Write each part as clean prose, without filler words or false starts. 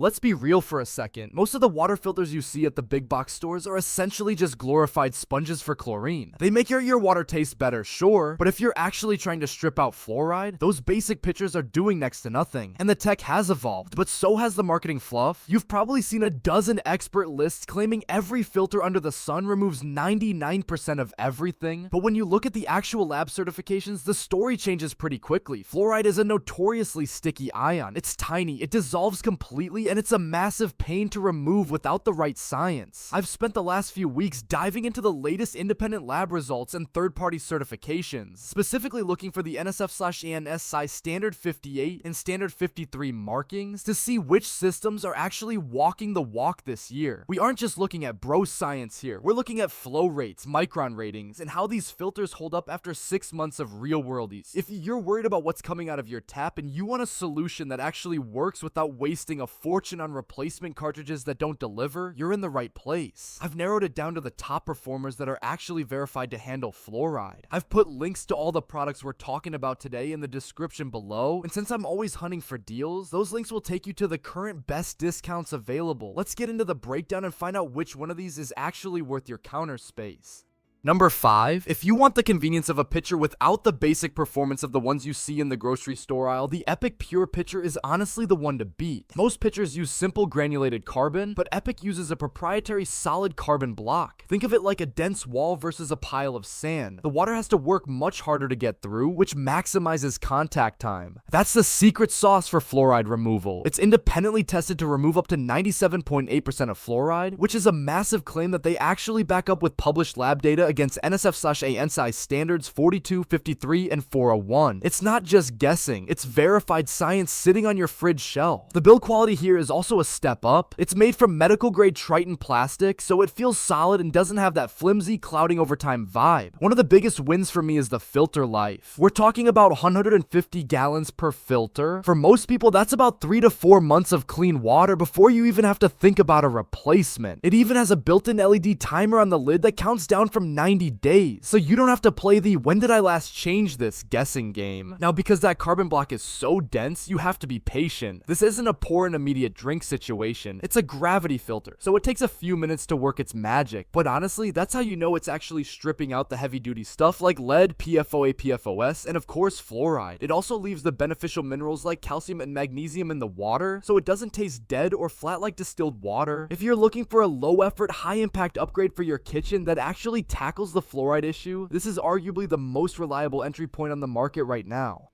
Let's be real for a second. Most of the water filters you see at the big box stores are essentially just glorified sponges for chlorine. They make your water taste better, sure, but if you're actually trying to strip out fluoride, those basic pitchers are doing next to nothing. And the tech has evolved, but so has the marketing fluff. You've probably seen a dozen expert lists claiming every filter under the sun removes 99% of everything, but when you look at the actual lab certifications, the story changes pretty quickly. Fluoride is a notoriously sticky ion. It's tiny, it dissolves completely, and it's a massive pain to remove without the right science. I've spent the last few weeks diving into the latest independent lab results and third-party certifications, specifically looking for the NSF/ANS size standard 58 and standard 53 markings to see which systems are actually walking the walk this year. We aren't just looking at bro science here, we're looking at flow rates, micron ratings, and how these filters hold up after 6 months of real-world use. If you're worried about what's coming out of your tap and you want a solution that actually works without wasting a fortune on replacement cartridges that don't deliver, you're in the right place. I've narrowed it down to the top performers that are actually verified to handle fluoride. I've put links to all the products we're talking about today in the description below, and since I'm always hunting for deals, those links will take you to the current best discounts available. Let's get into the breakdown and find out which one of these is actually worth your counter space. Number 5, if you want the convenience of a pitcher without the basic performance of the ones you see in the grocery store aisle, the Epic Pure pitcher is honestly the one to beat. Most pitchers use simple granulated carbon, but Epic uses a proprietary solid carbon block. Think of it like a dense wall versus a pile of sand. The water has to work much harder to get through, which maximizes contact time. That's the secret sauce for fluoride removal. It's independently tested to remove up to 97.8% of fluoride, which is a massive claim that they actually back up with published lab data against NSF/ANSI standards 42, 53, and 401. It's not just guessing, it's verified science sitting on your fridge shelf. The build quality here is also a step up. It's made from medical grade Triton plastic, so it feels solid and doesn't have that flimsy, clouding over time vibe. One of the biggest wins for me is the filter life. We're talking about 150 gallons per filter. For most people, that's about 3 to 4 months of clean water before you even have to think about a replacement. It even has a built-in LED timer on the lid that counts down from 90 days, so you don't have to play the "when did I last change this" guessing game. Now, because that carbon block is so dense, you have to be patient. This isn't a pour and immediate drink situation, it's a gravity filter, so it takes a few minutes to work its magic. But honestly, that's how you know it's actually stripping out the heavy duty stuff like lead, PFOA, PFOS, and of course fluoride. It also leaves the beneficial minerals like calcium and magnesium in the water, so it doesn't taste dead or flat like distilled water. If you're looking for a low effort, high impact upgrade for your kitchen that actually tackles the fluoride issue, this is arguably the most reliable entry point on the market right now.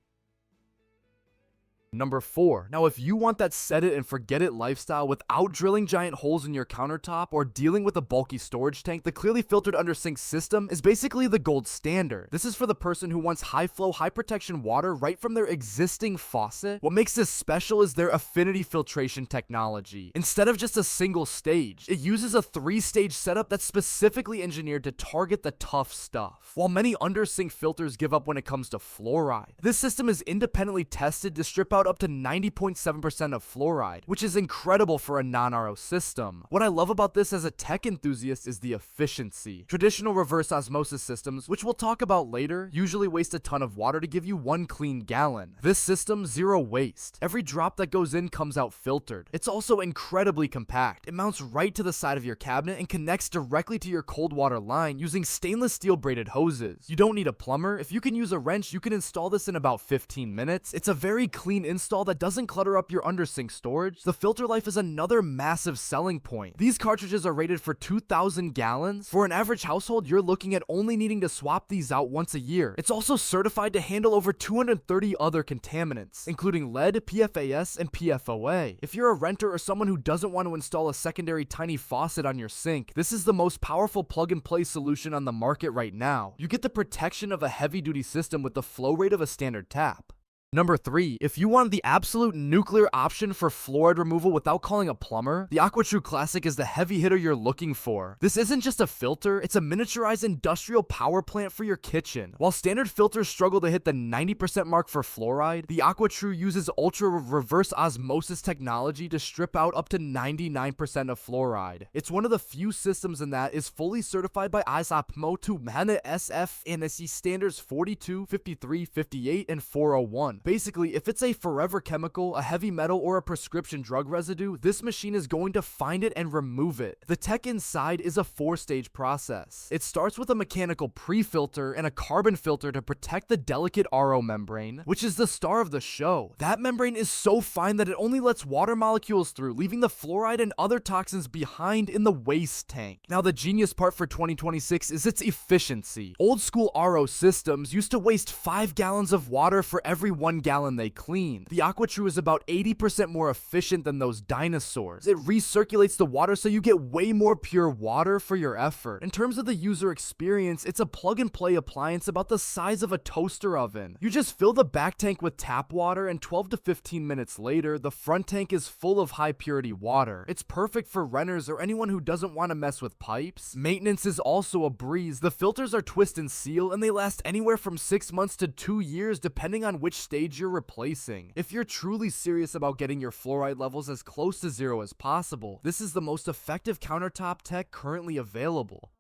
Number 4. Now, if you want that set it and forget it lifestyle without drilling giant holes in your countertop or dealing with a bulky storage tank, the clearly filtered under sink system is basically the gold standard. This is for the person who wants high flow, high protection water right from their existing faucet. What makes this special is their affinity filtration technology. Instead of just a single stage, it uses a 3-stage setup that's specifically engineered to target the tough stuff. While many under sink filters give up when it comes to fluoride, this system is independently tested to strip out up to 90.7% of fluoride, which is incredible for a non-RO system. What I love about this as a tech enthusiast is the efficiency. Traditional reverse osmosis systems, which we'll talk about later, usually waste a ton of water to give you 1 clean gallon. This system, 0 waste. Every drop that goes in comes out filtered. It's also incredibly compact. It mounts right to the side of your cabinet and connects directly to your cold water line using stainless steel braided hoses. You don't need a plumber. If you can use a wrench, you can install this in about 15 minutes. It's a very clean install that doesn't clutter up your undersink storage. The filter life is another massive selling point. These cartridges are rated for 2,000 gallons. For an average household, you're looking at only needing to swap these out once a year. It's also certified to handle over 230 other contaminants, including lead, PFAS, and PFOA. If you're a renter or someone who doesn't want to install a secondary tiny faucet on your sink, this is the most powerful plug-and-play solution on the market right now. You get the protection of a heavy-duty system with the flow rate of a standard tap. Number 3, if you want the absolute nuclear option for fluoride removal without calling a plumber, the AquaTru Classic is the heavy hitter you're looking for. This isn't just a filter, it's a miniaturized industrial power plant for your kitchen. While standard filters struggle to hit the 90% mark for fluoride, the AquaTru uses ultra reverse osmosis technology to strip out up to 99% of fluoride. It's one of the few systems in that is fully certified by SoftPro to NSF and SC standards 42, 53, 58, and 401. Basically, if it's a forever chemical, a heavy metal, or a prescription drug residue, this machine is going to find it and remove it. The tech inside is a 4-stage process. It starts with a mechanical pre-filter and a carbon filter to protect the delicate RO membrane, which is the star of the show. That membrane is so fine that it only lets water molecules through, leaving the fluoride and other toxins behind in the waste tank. Now, the genius part for 2026 is its efficiency. Old school RO systems used to waste 5 gallons of water for every 1 gallon they cleaned. The AquaTru is about 80% more efficient than those dinosaurs. It recirculates the water so you get way more pure water for your effort. In terms of the user experience, it's a plug-and-play appliance about the size of a toaster oven. You just fill the back tank with tap water, and 12 to 15 minutes later, the front tank is full of high-purity water. It's perfect for renters or anyone who doesn't want to mess with pipes. Maintenance is also a breeze. The filters are twist and seal, and they last anywhere from 6 months to 2 years depending on which stage you're replacing. If you're truly serious about getting your fluoride levels as close to zero as possible, this is the most effective countertop tech currently available.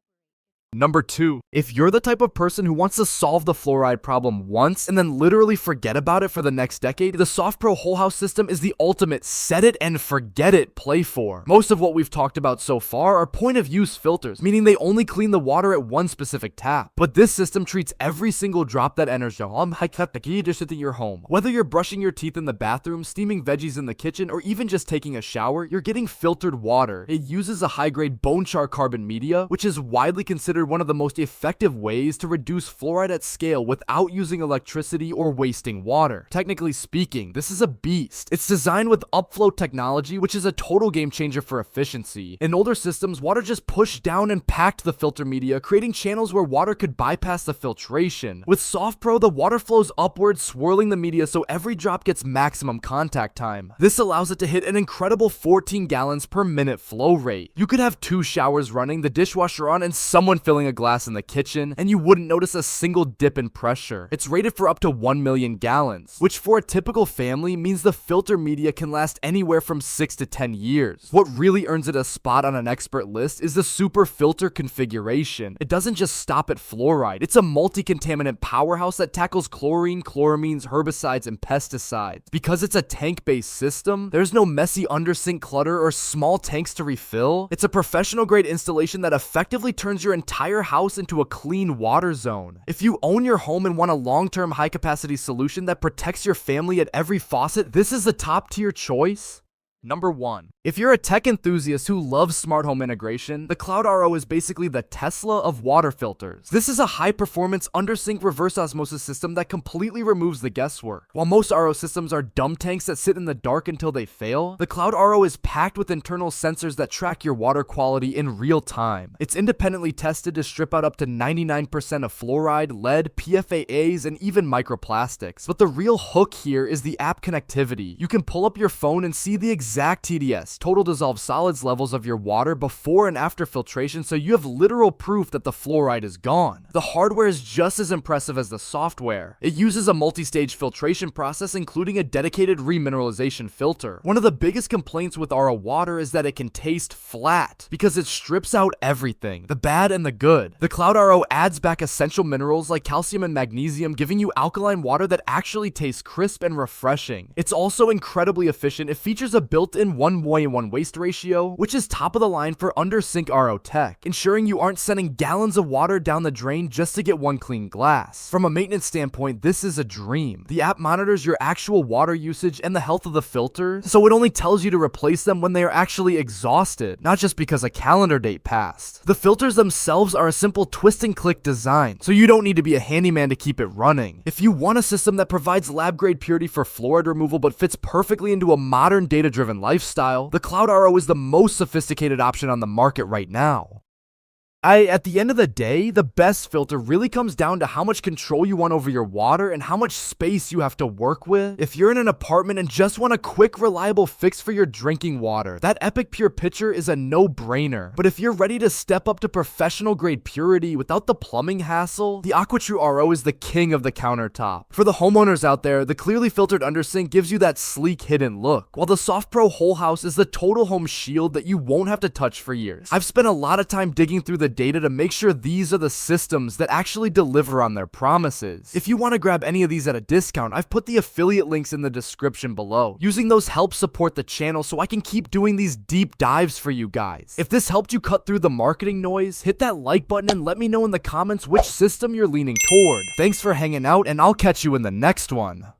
Number 2, if you're the type of person who wants to solve the fluoride problem once and then literally forget about it for the next decade, the SoftPro whole house system is the ultimate set it and forget it play for. Most of what we've talked about so far are point of use filters, meaning they only clean the water at one specific tap. But this system treats every single drop that enters your home. Whether you're brushing your teeth in the bathroom, steaming veggies in the kitchen, or even just taking a shower, you're getting filtered water. It uses a high-grade bone char carbon media, which is widely considered one of the most effective ways to reduce fluoride at scale without using electricity or wasting water. Technically speaking, this is a beast. It's designed with Upflow technology, which is a total game changer for efficiency. In older systems, water just pushed down and packed the filter media, creating channels where water could bypass the filtration. With SoftPro, the water flows upwards, swirling the media so every drop gets maximum contact time. This allows it to hit an incredible 14 gallons per minute flow rate. You could have 2 showers running, the dishwasher on, and someone filling a glass in the kitchen, and you wouldn't notice a single dip in pressure. It's rated for up to 1 million gallons, which for a typical family means the filter media can last anywhere from 6 to 10 years. What really earns it a spot on an expert list is the super filter configuration. It doesn't just stop at fluoride. It's a multi-contaminant powerhouse that tackles chlorine, chloramines, herbicides, and pesticides. Because it's a tank-based system, there's no messy undersink clutter or small tanks to refill. It's a professional-grade installation that effectively turns your entire house into a clean water zone. If you own your home and want a long-term high-capacity solution that protects your family at every faucet, this is the top-tier choice. Number 1. If you're a tech enthusiast who loves smart home integration, the Cloud RO is basically the Tesla of water filters. This is a high-performance under-sink reverse osmosis system that completely removes the guesswork. While most RO systems are dumb tanks that sit in the dark until they fail, the Cloud RO is packed with internal sensors that track your water quality in real time. It's independently tested to strip out up to 99% of fluoride, lead, PFAS, and even microplastics. But the real hook here is the app connectivity. You can pull up your phone and see the exact TDS, total dissolved solids levels of your water before and after filtration, so you have literal proof that the fluoride is gone. The hardware is just as impressive as the software. It uses a multi-stage filtration process, including a dedicated remineralization filter. One of the biggest complaints with RO water is that it can taste flat, because it strips out everything, the bad and the good. The Cloud RO adds back essential minerals like calcium and magnesium, giving you alkaline water that actually tastes crisp and refreshing. It's also incredibly efficient. It features a built-in 1:1 waste ratio, which is top of the line for under-sink RO tech, ensuring you aren't sending gallons of water down the drain just to get one clean glass. From a maintenance standpoint, this is a dream. The app monitors your actual water usage and the health of the filter, so it only tells you to replace them when they are actually exhausted, not just because a calendar date passed. The filters themselves are a simple twist and click design, so you don't need to be a handyman to keep it running. If you want a system that provides lab-grade purity for fluoride removal but fits perfectly into a modern data-driven lifestyle, the Cloud RO is the most sophisticated option on the market right now. At the end of the day, the best filter really comes down to how much control you want over your water and how much space you have to work with. If you're in an apartment and just want a quick, reliable fix for your drinking water, that Epic Pure pitcher is a no-brainer. But if you're ready to step up to professional-grade purity without the plumbing hassle, the AquaTru RO is the king of the countertop. For the homeowners out there, the clearly filtered undersink gives you that sleek, hidden look, while the SoftPro whole house is the total home shield that you won't have to touch for years. I've spent a lot of time digging through the data to make sure these are the systems that actually deliver on their promises. If you want to grab any of these at a discount, I've put the affiliate links in the description below. Using those helps support the channel so I can keep doing these deep dives for you guys. If this helped you cut through the marketing noise, hit that like button and let me know in the comments which system you're leaning toward. Thanks for hanging out, and I'll catch you in the next one.